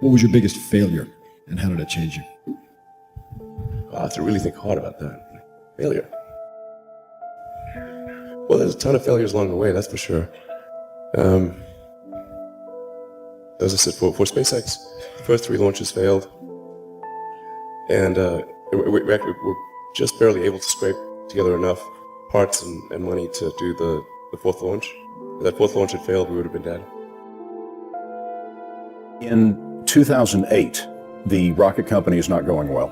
What was your biggest failure, and how did it change you? I'll have to really think hard about that. Failure. Well, there's a ton of failures along the way, that's for sure. As I said, for SpaceX, the first 3 launches failed. And we're just barely able to scrape together enough parts and money to do the 4th launch. If that 4th launch had failed, we would have been dead. In 2008, the rocket company is not going well.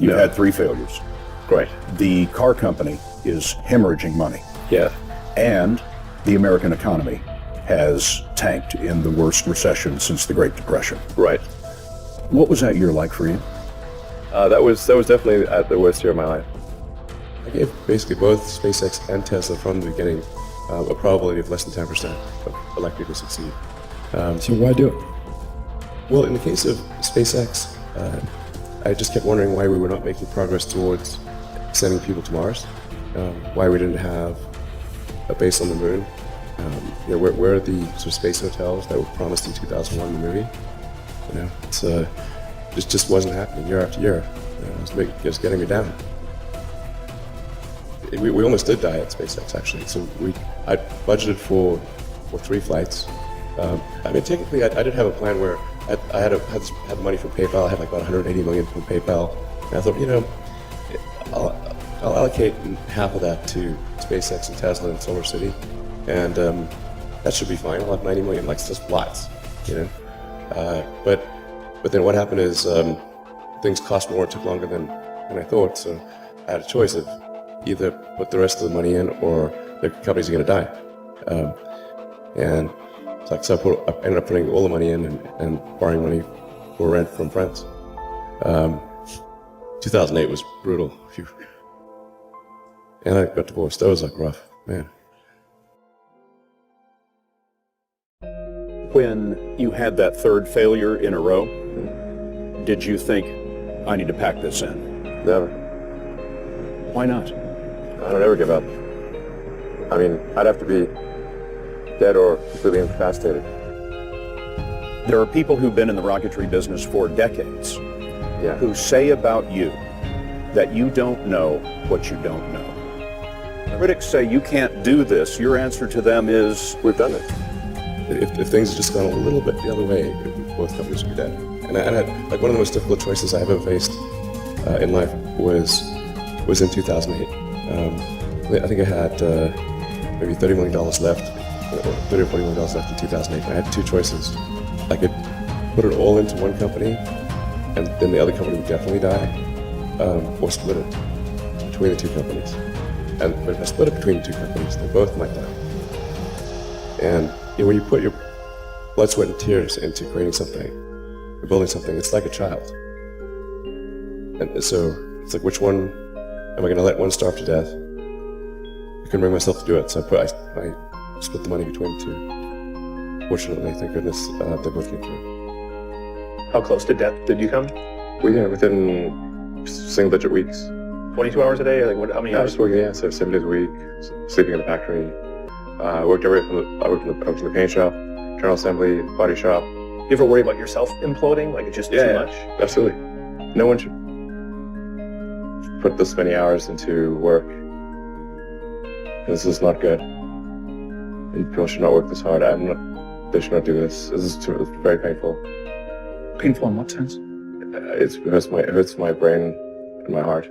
You had 3 failures. Right. The car company is hemorrhaging money. Yeah. And the American economy has tanked in the worst recession since the Great Depression. Right. What was that year like for you? That was definitely at the worst year of my life. I gave basically both SpaceX and Tesla from the beginning a probability of less than 10% of likely to succeed. So why do it? Well, in the case of SpaceX, I just kept wondering why we were not making progress towards sending people to Mars, why we didn't have a base on the moon. Where are the sort of space hotels that were promised in 2001 in the movie? It just wasn't happening year after year. It was getting me down. We almost did die at SpaceX, actually. So I budgeted for 3 flights. Technically, I did have a plan where I had money from PayPal. I had like about 180 million from PayPal. And I thought, I'll allocate half of that to SpaceX and Tesla and Solar City, and that should be fine. I'll have 90 million, like just lots, But then what happened is things cost more. It took longer than I thought. So I had a choice of either put the rest of the money in, or the companies are going to die. And so I ended up putting all the money in and borrowing money for rent from friends. 2008 was brutal. Phew. And I got divorced. That was like rough, man. When you had that 3rd failure in a row, did you think, I need to pack this in? Never. Why not? I don't ever give up. I mean, I'd have to be dead or completely incapacitated. There are people who've been in the rocketry business for decades who say about you that you don't know what you don't know. Critics say you can't do this. Your answer to them is, we've done it. If things had just gone a little bit the other way, both companies would be dead. And I had, like, one of the most difficult choices I ever faced in life was in 2008. I think I had maybe $30 million left, or $30 or $40 million left in 2008. I had 2 choices. I could put it all into one company, and then the other company would definitely die, or split it between the 2 companies. But if I split it between the 2 companies, they both might die. And when you put your blood, sweat, and tears into creating something, or building something, it's like a child. And so it's like, which one am I going to let one starve to death? I couldn't bring myself to do it, so I split the money between the 2. Fortunately, thank goodness, they both came through. How close to death did you come? Within single-digit weeks. 22 hours a day? Like how many hours? I was working, so 7 days a week, sleeping in the factory. I worked in the paint shop, general assembly, body shop. You ever worry about yourself imploding? Like it's just too much? Absolutely. No one should put this many hours into work. This is not good. And people should not work this hard. They should not do this. It's very painful. Painful in what sense? It hurts my brain and my heart.